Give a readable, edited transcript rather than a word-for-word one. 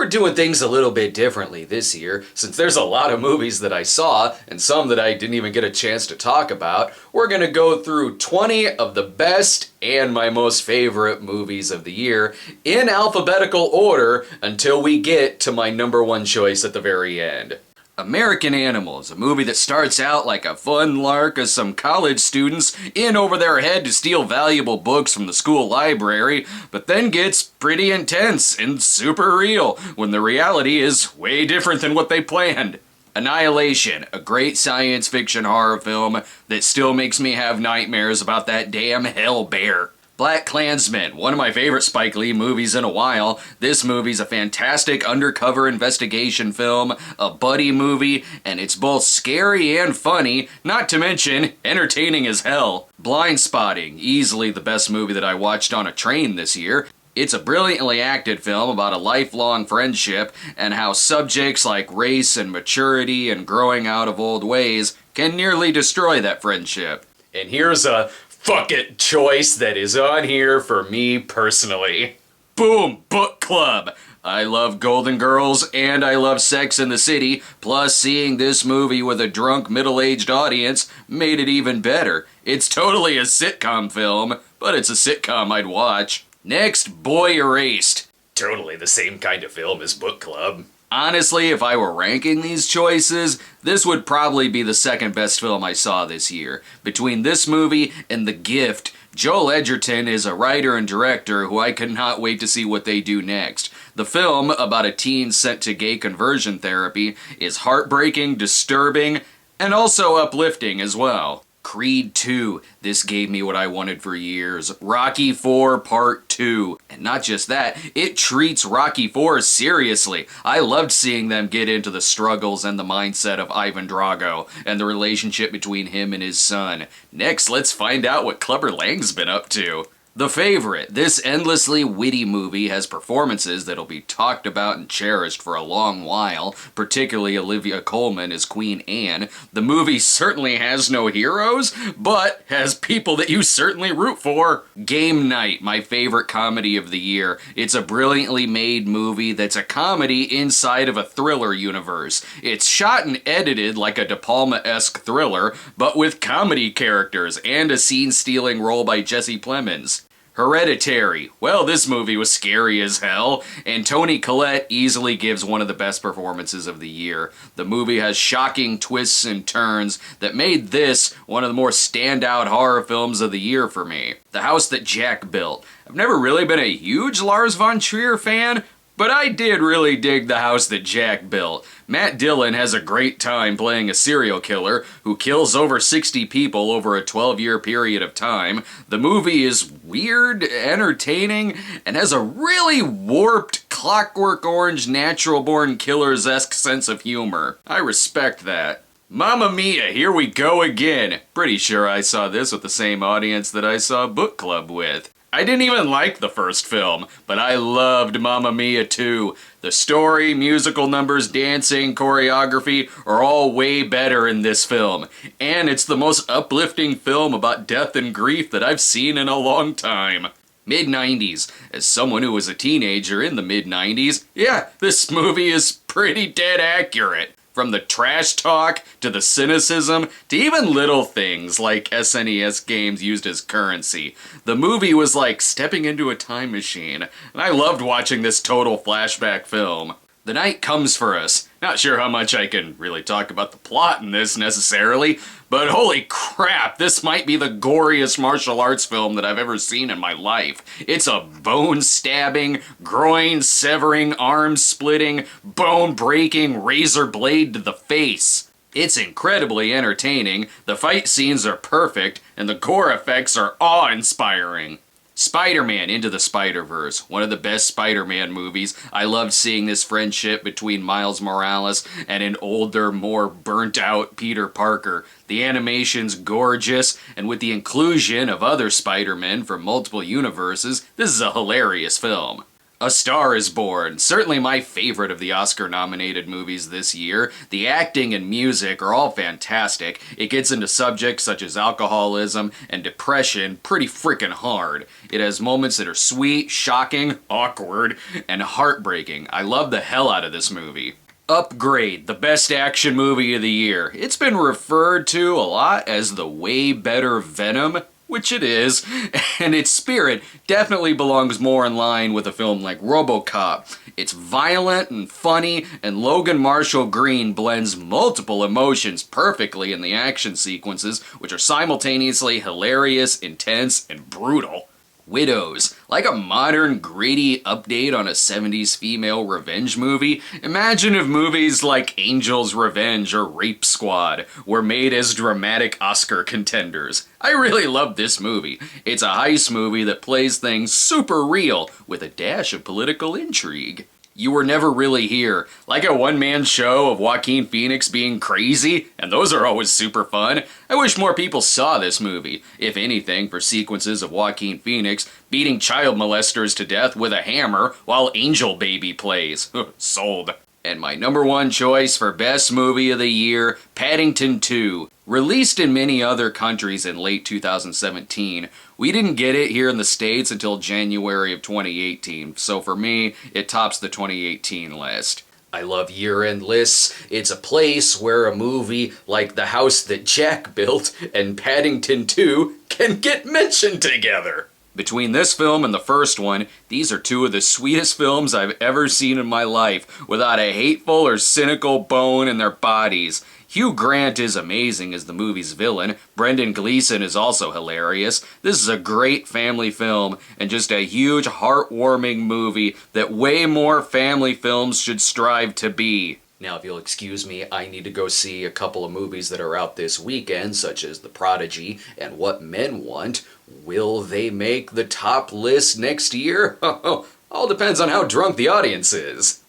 We're doing things a little bit differently this year, since there's a lot of movies that I saw and some that I didn't even get a chance to talk about. We're gonna go through 20 of the best and my most favorite movies of the year in alphabetical order until we get to my number one choice at the very end. American Animals, a movie that starts out like a fun lark of some college students in over their head to steal valuable books from the school library, but then gets pretty intense and super real when the reality is way different than what they planned. Annihilation, a great science fiction horror film that still makes me have nightmares about that damn hell bear. BlacKkKlansman, one of my favorite Spike Lee movies in a while. This movie's a fantastic undercover investigation film, a buddy movie, and it's both scary and funny, not to mention entertaining as hell. Blindspotting, easily the best movie that I watched on a train this year. It's a brilliantly acted film about a lifelong friendship and how subjects like race and maturity and growing out of old ways can nearly destroy that friendship. And here's a fuck it choice that is on here for me personally. Boom! Book Club! I love Golden Girls and I love Sex and the City, plus seeing this movie with a drunk middle-aged audience made it even better. It's totally a sitcom film, but it's a sitcom I'd watch. Next, Boy Erased. Totally the same kind of film as Book Club. Honestly, if I were ranking these choices, this would probably be the second best film I saw this year. Between this movie and The Gift, Joel Edgerton is a writer and director who I cannot wait to see what they do next. The film, about a teen sent to gay conversion therapy, is heartbreaking, disturbing, and also uplifting as well. Creed 2. This gave me what I wanted for years. Rocky 4 Part 2. And not just that, it treats Rocky 4 seriously. I loved seeing them get into the struggles and the mindset of Ivan Drago and the relationship between him and his son. Next, let's find out what Clubber Lang's been up to. The Favorite. This endlessly witty movie has performances that'll be talked about and cherished for a long while, particularly Olivia Colman as Queen Anne. The movie certainly has no heroes, but has people that you certainly root for. Game Night, my favorite comedy of the year. It's a brilliantly made movie that's a comedy inside of a thriller universe. It's shot and edited like a De Palma-esque thriller, but with comedy characters and a scene-stealing role by Jesse Plemons. Hereditary. Well, this movie was scary as hell, and Toni Collette easily gives one of the best performances of the year. The movie has shocking twists and turns that made this one of the more standout horror films of the year for me. The House That Jack Built. I've never really been a huge Lars von Trier fan, but I did really dig The House That Jack Built. Matt Dillon has a great time playing a serial killer who kills over 60 people over a 12-year period of time. The movie is weird, entertaining, and has a really warped Clockwork Orange natural-born killers-esque sense of humor. I respect that. Mamma Mia, here we go again. Pretty sure I saw this with the same audience that I saw Book Club with. I didn't even like the first film, but I loved Mamma Mia 2. The story, musical numbers, dancing, choreography are all way better in this film. And it's the most uplifting film about death and grief that I've seen in a long time. Mid-90s. As someone who was a teenager in the mid-90s, yeah, this movie is pretty dead accurate. From the trash talk, to the cynicism, to even little things like SNES games used as currency. The movie was like stepping into a time machine, and I loved watching this total flashback film. The Night Comes for Us. Not sure how much I can really talk about the plot in this necessarily, but holy crap, this might be the goriest martial arts film that I've ever seen in my life. It's a bone-stabbing, groin-severing, arm-splitting, bone-breaking razor blade to the face. It's incredibly entertaining, the fight scenes are perfect, and the gore effects are awe-inspiring. Spider-Man Into the Spider-Verse, one of the best Spider-Man movies. I loved seeing this friendship between Miles Morales and an older, more burnt-out Peter Parker. The animation's gorgeous, and with the inclusion of other Spider-Men from multiple universes, this is a hilarious film. A Star is Born, certainly my favorite of the Oscar-nominated movies this year. The acting and music are all fantastic. It gets into subjects such as alcoholism and depression pretty freaking hard. It has moments that are sweet, shocking, awkward, and heartbreaking. I love the hell out of this movie. Upgrade, the best action movie of the year. It's been referred to a lot as the way better Venom, which it is, and its spirit definitely belongs more in line with a film like RoboCop. It's violent and funny, and Logan Marshall Green blends multiple emotions perfectly in the action sequences, which are simultaneously hilarious, intense, and brutal. Widows. Like a modern, gritty update on a 70s female revenge movie, imagine if movies like Angel's Revenge or Rape Squad were made as dramatic Oscar contenders. I really love this movie. It's a heist movie that plays things super real with a dash of political intrigue. You Were Never Really Here, like a one-man show of Joaquin Phoenix being crazy, and those are always super fun. I wish more people saw this movie, if anything, for sequences of Joaquin Phoenix beating child molesters to death with a hammer while Angel Baby plays. Sold. And my number one choice for best movie of the year, Paddington 2. Released in many other countries in late 2017, we didn't get it here in the States until January of 2018, so for me, it tops the 2018 list. I love year-end lists. It's a place where a movie like The House That Jack Built and Paddington 2 can get mentioned together. Between this film and the first one, these are two of the sweetest films I've ever seen in my life, without a hateful or cynical bone in their bodies. Hugh Grant is amazing as the movie's villain. Brendan Gleeson is also hilarious. This is a great family film, and just a huge, heartwarming movie that way more family films should strive to be. Now, if you'll excuse me, I need to go see a couple of movies that are out this weekend, such as The Prodigy and What Men Want. Will they make the top list next year? All depends on how drunk the audience is.